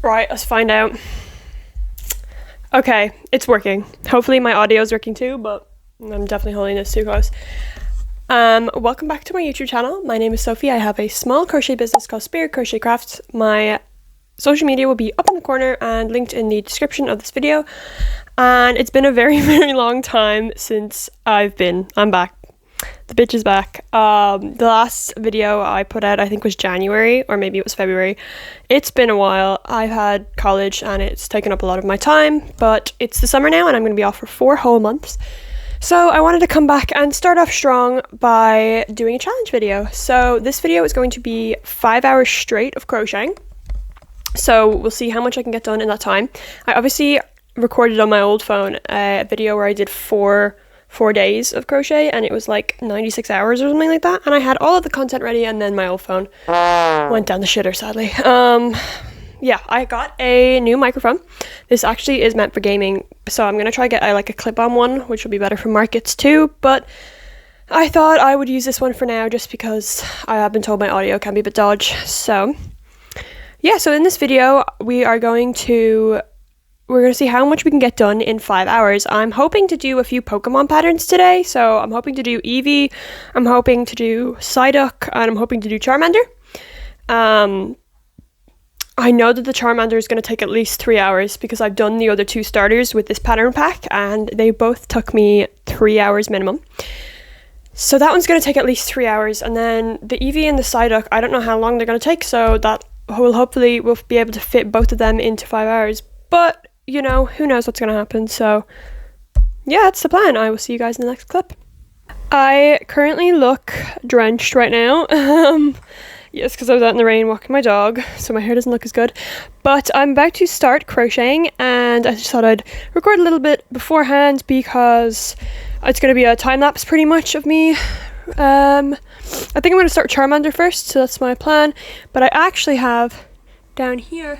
Right, let's find out. Okay, it's working. Hopefully my audio is working too, but I'm definitely holding this too close. Welcome back to my YouTube channel. My name is Sophie. I have a small crochet business called Spirit Crochet Crafts. My social media will be up in the corner and linked in the description of this video. And it's been a very, very long time since I'm back. The bitch is back. The last video I put out, I think, was January, or maybe it was February. It's been a while. I've had college and it's taken up a lot of my time, but it's the summer now and I'm going to be off for 4 whole months. So I wanted to come back and start off strong by doing a challenge video. So this video is going to be 5 hours straight of crocheting. So we'll see how much I can get done in that time. I obviously recorded on my old phone a video where I did four days of crochet, and it was like 96 hours or something like that, and I had all of the content ready, and then my old phone went down the shitter, sadly. Yeah, I got a new microphone. This actually is meant for gaming, so I'm gonna try get a clip-on one, which will be better for markets too, but I thought I would use this one for now just because I have been told my audio can be a bit dodgy. So yeah, so in this video we're going to see how much we can get done in 5 hours. I'm hoping to do a few Pokemon patterns today. So I'm hoping to do Eevee, I'm hoping to do Psyduck, and I'm hoping to do Charmander. I know that the Charmander is going to take at least 3 hours because I've done the other 2 starters with this pattern pack and they both took me 3 hours minimum. So that one's going to take at least 3 hours, and then the Eevee and the Psyduck, I don't know how long they're going to take, so that will hopefully we'll be able to fit both of them into 5 hours. But you know, who knows what's going to happen. So yeah, that's the plan. I will see you guys in the next clip. I currently look drenched right now. Yes, because I was out in the rain walking my dog, so my hair doesn't look as good. But I'm about to start crocheting, and I just thought I'd record a little bit beforehand because it's going to be a time lapse pretty much of me. I think I'm going to start Charmander first, so that's my plan. But I actually have down here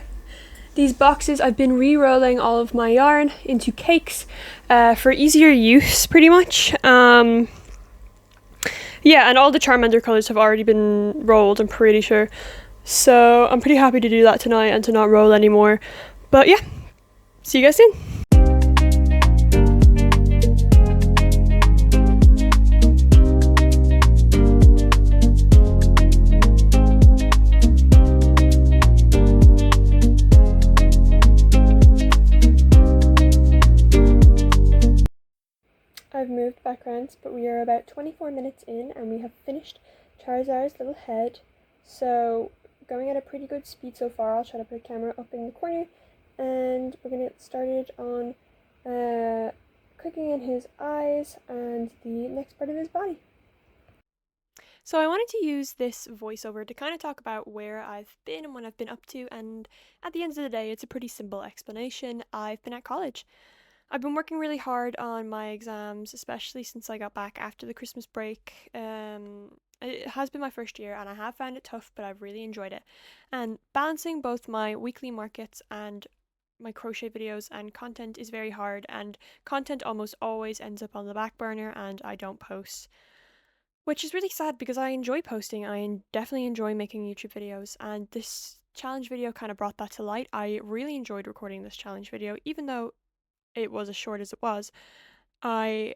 these boxes. I've been re-rolling all of my yarn into cakes for easier use, pretty much. Yeah, and all the Charmander colours have already been rolled, I'm pretty sure. So I'm pretty happy to do that tonight and to not roll anymore. But yeah, see you guys soon. I've moved backgrounds, but we are about 24 minutes in and we have finished Charizard's little head. So going at a pretty good speed so far. I'll try to put the camera up in the corner and we're going to get started on clicking in his eyes and the next part of his body. So I wanted to use this voiceover to kind of talk about where I've been and what I've been up to, and at the end of the day it's a pretty simple explanation. I've been at college. I've been working really hard on my exams, especially since I got back after the Christmas break. It has been my first year and I have found it tough, but I've really enjoyed it. And balancing both my weekly markets and my crochet videos and content is very hard, and content almost always ends up on the back burner and I don't post. Which is really sad because I enjoy posting, I definitely enjoy making YouTube videos, and this challenge video kind of brought that to light. I really enjoyed recording this challenge video, even though it was as short as it was. I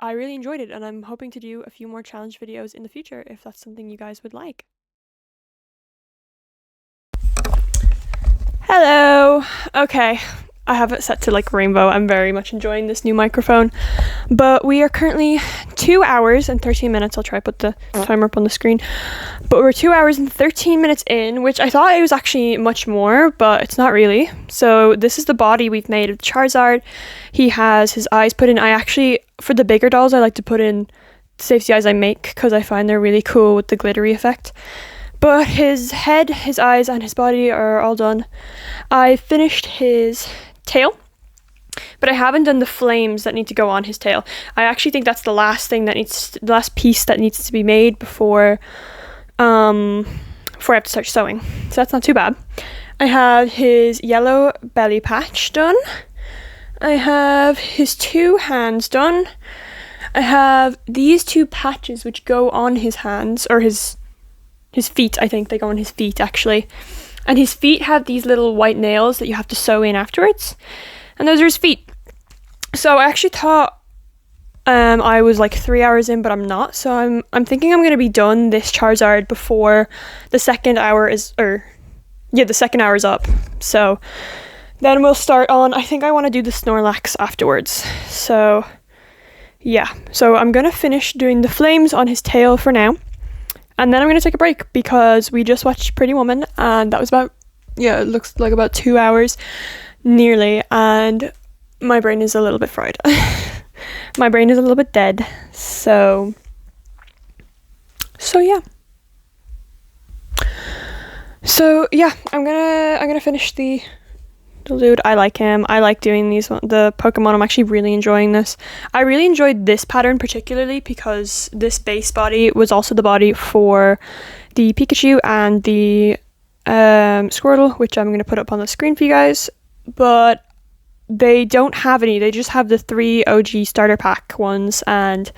really enjoyed it, and I'm hoping to do a few more challenge videos in the future if that's something you guys would like. Hello! Okay, I have it set to rainbow. I'm very much enjoying this new microphone, but we are currently 2 hours and 13 minutes. I'll try to put the timer up on the screen, but we're 2 hours and 13 minutes in, which I thought it was actually much more, but it's not really. So this is the body we've made of Charizard. He has his eyes put in. I actually, for the bigger dolls, I like to put in the safety eyes I make because I find they're really cool with the glittery effect. But his head, his eyes, and his body are all done. I finished his tail, but I haven't done the flames that need to go on his tail. I actually think that's the last piece that needs to be made before I have to start sewing. So that's not too bad. I have his yellow belly patch done. I have his 2 hands done. I have these 2 patches which go on his hands, or his feet. I think they go on his feet actually. And his feet have these little white nails that you have to sew in afterwards. And those are his feet. So I actually thought I was like 3 hours in, but I'm not. So I'm thinking I'm going to be done this Charizard before the second hour is, the second hour is up. So then we'll start on, I think I want to do the Snorlax afterwards. So yeah, so I'm going to finish doing the flames on his tail for now. And then I'm going to take a break because we just watched Pretty Woman and that was about, it looks like about 2 hours nearly. And my brain is a little bit fried. My brain is a little bit dead. So yeah. So yeah, I'm gonna finish the dude. I like him. I like doing the Pokemon. I'm actually really enjoying this. I really enjoyed this pattern particularly because this base body was also the body for the Pikachu and the Squirtle, which I'm gonna put up on the screen for you guys. But they don't have any. They just have the 3 OG starter pack ones, and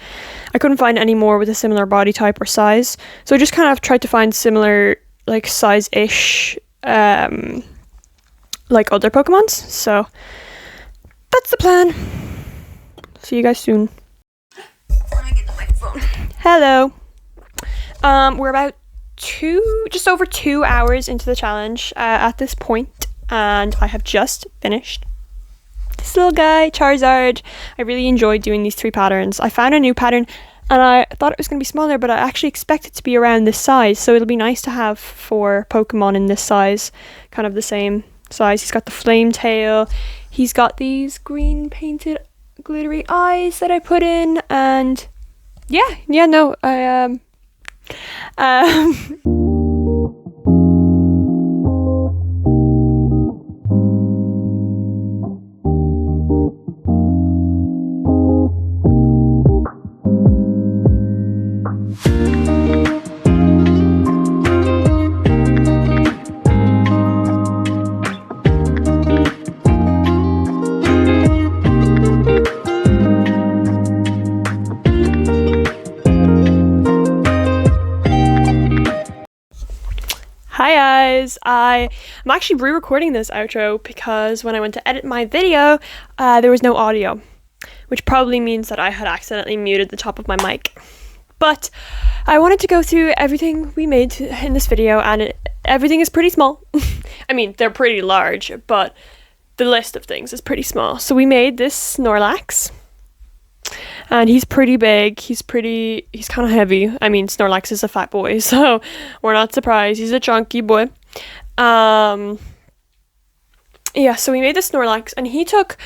I couldn't find any more with a similar body type or size. So I just kind of tried to find similar like size-ish like other Pokemons. So that's the plan. See you guys soon. Let me get the microphone. Hello. We're about just over 2 hours into the challenge at this point, and I have just finished this little guy, Charizard. I really enjoyed doing these 3 patterns. I found a new pattern and I thought it was going to be smaller, but I actually expect it to be around this size, so it'll be nice to have 4 Pokemon in this size, kind of the same size. He's got the flame tail, he's got these green painted glittery eyes that I put in, and Hi guys, I'm actually re-recording this outro because when I went to edit my video, there was no audio, which probably means that I had accidentally muted the top of my mic. But I wanted to go through everything we made in this video, and everything is pretty small. I mean, they're pretty large, but the list of things is pretty small. So we made this Snorlax. And he's pretty big, he's kind of heavy. I mean, Snorlax is a fat boy, so we're not surprised. He's a chunky boy. So we made the Snorlax, and he took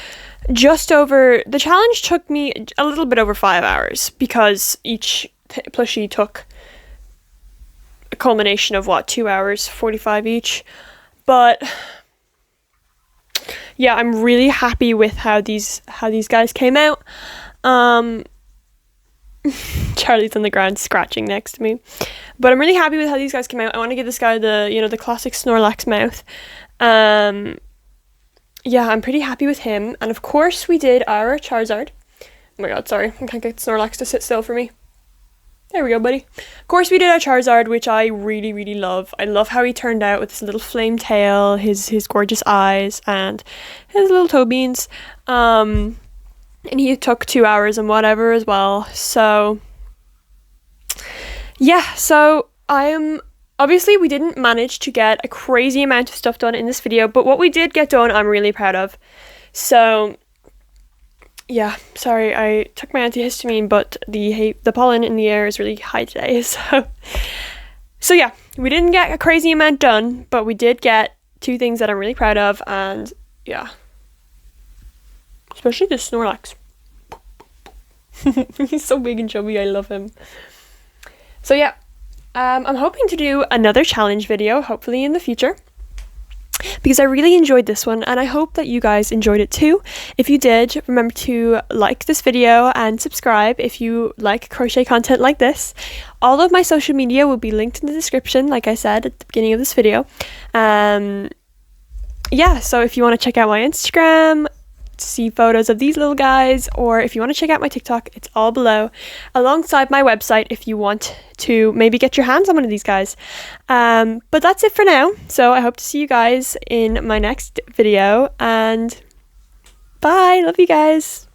the challenge took me a little bit over 5 hours, because each plushie took a culmination of 2 hours, 45 each. But yeah, I'm really happy with how these guys came out. Charlie's on the ground scratching next to me, but I'm really happy with how these guys came out. I want to give this guy the classic Snorlax mouth. I'm pretty happy with him. And of course we did our Charizard. Oh my god, sorry, I can't get Snorlax to sit still for me. There we go, buddy. Of course we did our Charizard, which I really, really love. I love how he turned out with his little flame tail, his gorgeous eyes, and his little toe beans. And he took 2 hours and whatever as well. So yeah, so obviously we didn't manage to get a crazy amount of stuff done in this video, but what we did get done, I'm really proud of. So yeah, sorry, I took my antihistamine, but the pollen in the air is really high today. So yeah, we didn't get a crazy amount done, but we did get 2 things that I'm really proud of, and yeah. Especially the Snorlax. He's so big and chubby, I love him. So yeah, I'm hoping to do another challenge video, hopefully in the future, because I really enjoyed this one, and I hope that you guys enjoyed it too. If you did, remember to like this video and subscribe if you like crochet content like this. All of my social media will be linked in the description, like I said at the beginning of this video. So if you want to check out my Instagram, to see photos of these little guys, or if you want to check out my TikTok, it's all below, alongside my website if you want to maybe get your hands on one of these guys. But that's it for now. So I hope to see you guys in my next video, and bye. Love you guys.